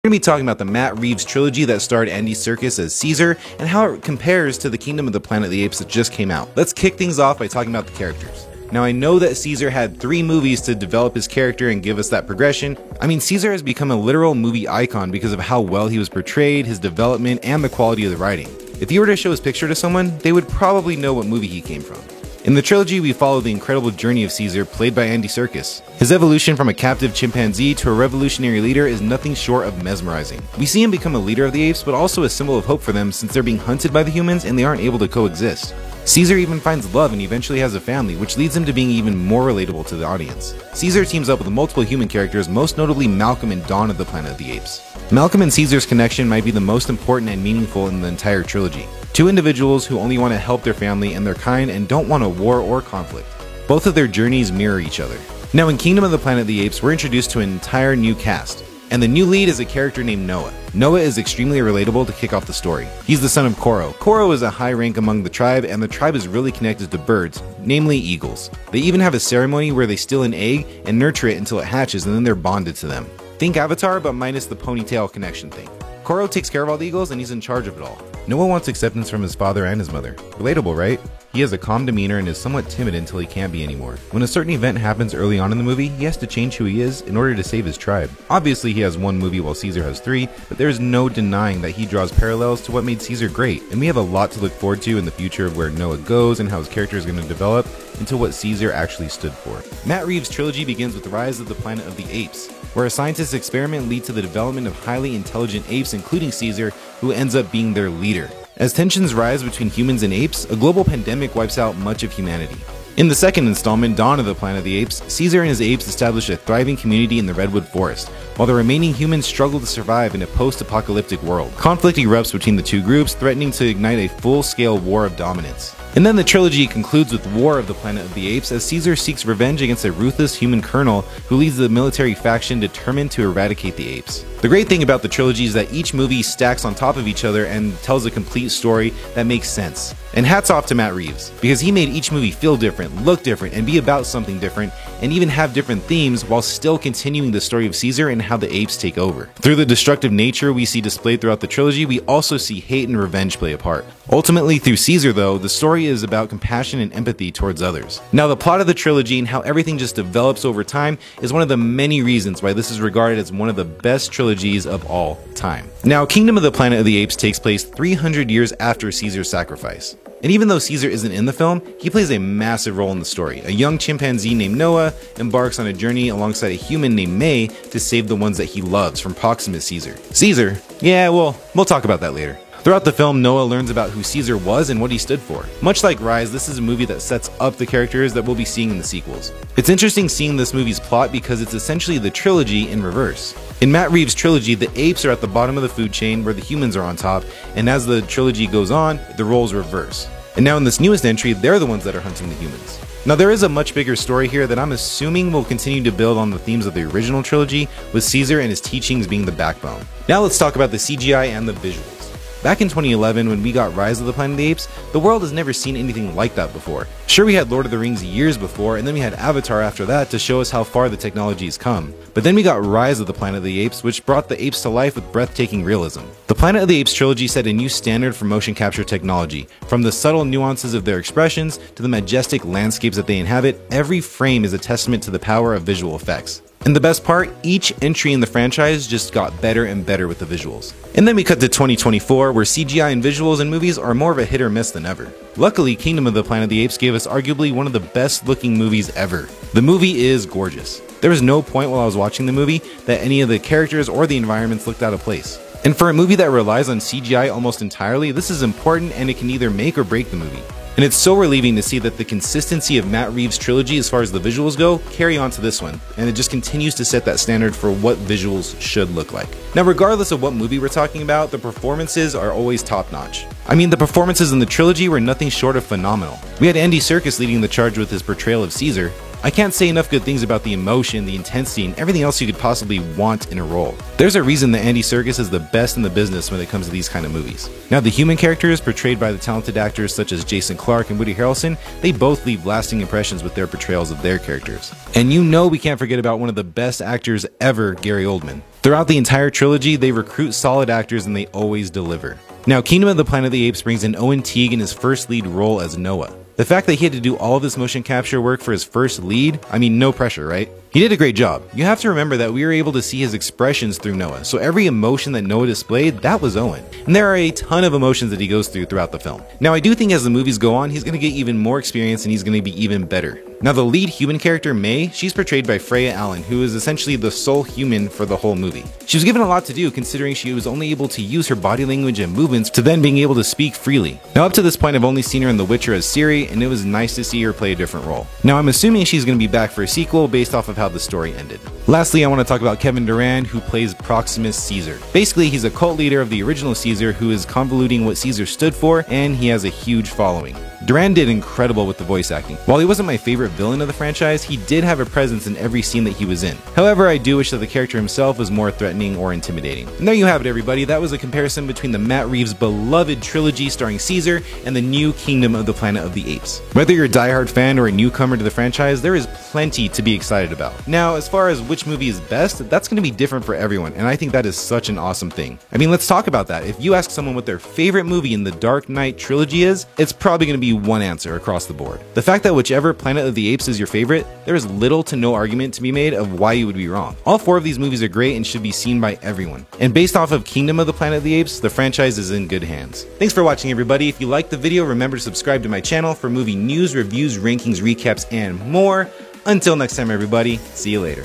We're going to be talking about the Matt Reeves trilogy that starred Andy Serkis as Caesar and how it compares to the Kingdom of the Planet of the Apes that just came out. Let's kick things off by talking about the characters. Now, I know that Caesar had 3 movies to develop his character and give us that progression. I mean, Caesar has become a literal movie icon because of how well he was portrayed, his development, and the quality of the writing. If you were to show his picture to someone, they would probably know what movie he came from. In the trilogy, we follow the incredible journey of Caesar, played by Andy Serkis. His evolution from a captive chimpanzee to a revolutionary leader is nothing short of mesmerizing. We see him become a leader of the apes, but also a symbol of hope for them since they're being hunted by the humans and they aren't able to coexist. Caesar even finds love and eventually has a family, which leads him to being even more relatable to the audience. Caesar teams up with multiple human characters, most notably Malcolm and Dawn of the Planet of the Apes. Malcolm and Caesar's connection might be the most important and meaningful in the entire trilogy. 2 individuals who only want to help their family and their kind and don't want a war or conflict. Both of their journeys mirror each other. Now in Kingdom of the Planet of the Apes, we're introduced to an entire new cast. And the new lead is a character named Noah. Noah is extremely relatable to kick off the story. He's the son of Koro. Koro is a high rank among the tribe, and the tribe is really connected to birds, namely eagles. They even have a ceremony where they steal an egg and nurture it until it hatches, and then they're bonded to them. Think Avatar, but minus the ponytail connection thing. Koro takes care of all the eagles, and he's in charge of it all. Noah wants acceptance from his father and his mother. Relatable, right? He has a calm demeanor and is somewhat timid until he can't be anymore. When a certain event happens early on in the movie, he has to change who he is in order to save his tribe. Obviously, he has 1 movie while Caesar has 3, but there is no denying that he draws parallels to what made Caesar great, and we have a lot to look forward to in the future of where Noah goes and how his character is going to develop into what Caesar actually stood for. Matt Reeves' trilogy begins with the rise of the Planet of the Apes, where a scientist's experiment leads to the development of highly intelligent apes, including Caesar, who ends up being their leader. As tensions rise between humans and apes, a global pandemic wipes out much of humanity. In the second installment, Dawn of the Planet of the Apes, Caesar and his apes establish a thriving community in the Redwood Forest, while the remaining humans struggle to survive in a post-apocalyptic world. Conflict erupts between the 2 groups, threatening to ignite a full-scale war of dominance. And then the trilogy concludes with War of the Planet of the Apes as Caesar seeks revenge against a ruthless human colonel who leads the military faction determined to eradicate the apes. The great thing about the trilogy is that each movie stacks on top of each other and tells a complete story that makes sense. And hats off to Matt Reeves, because he made each movie feel different, look different, and be about something different, and even have different themes while still continuing the story of Caesar and how the apes take over. Through the destructive nature we see displayed throughout the trilogy, we also see hate and revenge play a part. Ultimately, through Caesar though, the story is about compassion and empathy towards others. Now, the plot of the trilogy and how everything just develops over time is one of the many reasons why this is regarded as one of the best trilogies of all time. Now, Kingdom of the Planet of the Apes takes place 300 years after Caesar's sacrifice. And even though Caesar isn't in the film, he plays a massive role in the story. A young chimpanzee named Noah embarks on a journey alongside a human named May to save the ones that he loves from Proximus Caesar. Caesar? Yeah, well, we'll talk about that later. Throughout the film, Noah learns about who Caesar was and what he stood for. Much like Rise, this is a movie that sets up the characters that we'll be seeing in the sequels. It's interesting seeing this movie's plot because it's essentially the trilogy in reverse. In Matt Reeves' trilogy, the apes are at the bottom of the food chain where the humans are on top, and as the trilogy goes on, the roles reverse. And now in this newest entry, they're the ones that are hunting the humans. Now there is a much bigger story here that I'm assuming will continue to build on the themes of the original trilogy, with Caesar and his teachings being the backbone. Now let's talk about the CGI and the visuals. Back in 2011, when we got Rise of the Planet of the Apes, the world has never seen anything like that before. Sure, we had Lord of the Rings years before, and then we had Avatar after that to show us how far the technology has come. But then we got Rise of the Planet of the Apes, which brought the apes to life with breathtaking realism. The Planet of the Apes trilogy set a new standard for motion capture technology. From the subtle nuances of their expressions to the majestic landscapes that they inhabit, every frame is a testament to the power of visual effects. And the best part, each entry in the franchise just got better and better with the visuals. And then we cut to 2024, where CGI and visuals in movies are more of a hit or miss than ever. Luckily, Kingdom of the Planet of the Apes gave us arguably one of the best looking movies ever. The movie is gorgeous. There was no point while I was watching the movie that any of the characters or the environments looked out of place. And for a movie that relies on CGI almost entirely, this is important and it can either make or break the movie. And it's so relieving to see that the consistency of Matt Reeves' trilogy as far as the visuals go carry on to this one, and it just continues to set that standard for what visuals should look like. Now, regardless of what movie we're talking about, the performances are always top-notch. I mean, the performances in the trilogy were nothing short of phenomenal. We had Andy Serkis leading the charge with his portrayal of Caesar. I can't say enough good things about the emotion, the intensity, and everything else you could possibly want in a role. There's a reason that Andy Serkis is the best in the business when it comes to these kind of movies. Now, the human characters portrayed by the talented actors such as Jason Clarke and Woody Harrelson, they both leave lasting impressions with their portrayals of their characters. And you know we can't forget about one of the best actors ever, Gary Oldman. Throughout the entire trilogy, they recruit solid actors and they always deliver. Now, Kingdom of the Planet of the Apes brings in Owen Teague in his first lead role as Noah. The fact that he had to do all of this motion capture work for his first lead, I mean, no pressure, right? He did a great job. You have to remember that we were able to see his expressions through Noah, so every emotion that Noah displayed, that was Owen. And there are a ton of emotions that he goes through throughout the film. Now, I do think as the movies go on, he's going to get even more experience and he's going to be even better. Now, the lead human character, May, she's portrayed by Freya Allan, who is essentially the sole human for the whole movie. She was given a lot to do considering she was only able to use her body language and movements to then being able to speak freely. Now, up to this point, I've only seen her in The Witcher as Ciri, and it was nice to see her play a different role. Now, I'm assuming she's going to be back for a sequel based off of how the story ended. Lastly, I want to talk about Kevin Durand, who plays Proximus Caesar. Basically, he's a cult leader of the original Caesar who is convoluting what Caesar stood for, and he has a huge following. Durand did incredible with the voice acting. While he wasn't my favorite villain of the franchise, he did have a presence in every scene that he was in. However, I do wish that the character himself was more threatening or intimidating. And there you have it, everybody. That was a comparison between the Matt Reeves beloved trilogy starring Caesar and the new Kingdom of the Planet of the Apes. Whether you're a diehard fan or a newcomer to the franchise, there is plenty to be excited about. Now, as far as which movie is best, that's going to be different for everyone, and I think that is such an awesome thing. I mean, let's talk about that. If you ask someone what their favorite movie in the Dark Knight trilogy is, it's probably going to be one answer across the board. The fact that whichever Planet of the Apes is your favorite, there is little to no argument to be made of why you would be wrong. All four of these movies are great and should be seen by everyone. And based off of Kingdom of the Planet of the Apes, the franchise is in good hands. Thanks for watching, everybody. If you liked the video, remember to subscribe to my channel for movie news, reviews, rankings, recaps, and more. Until next time, everybody, see you later.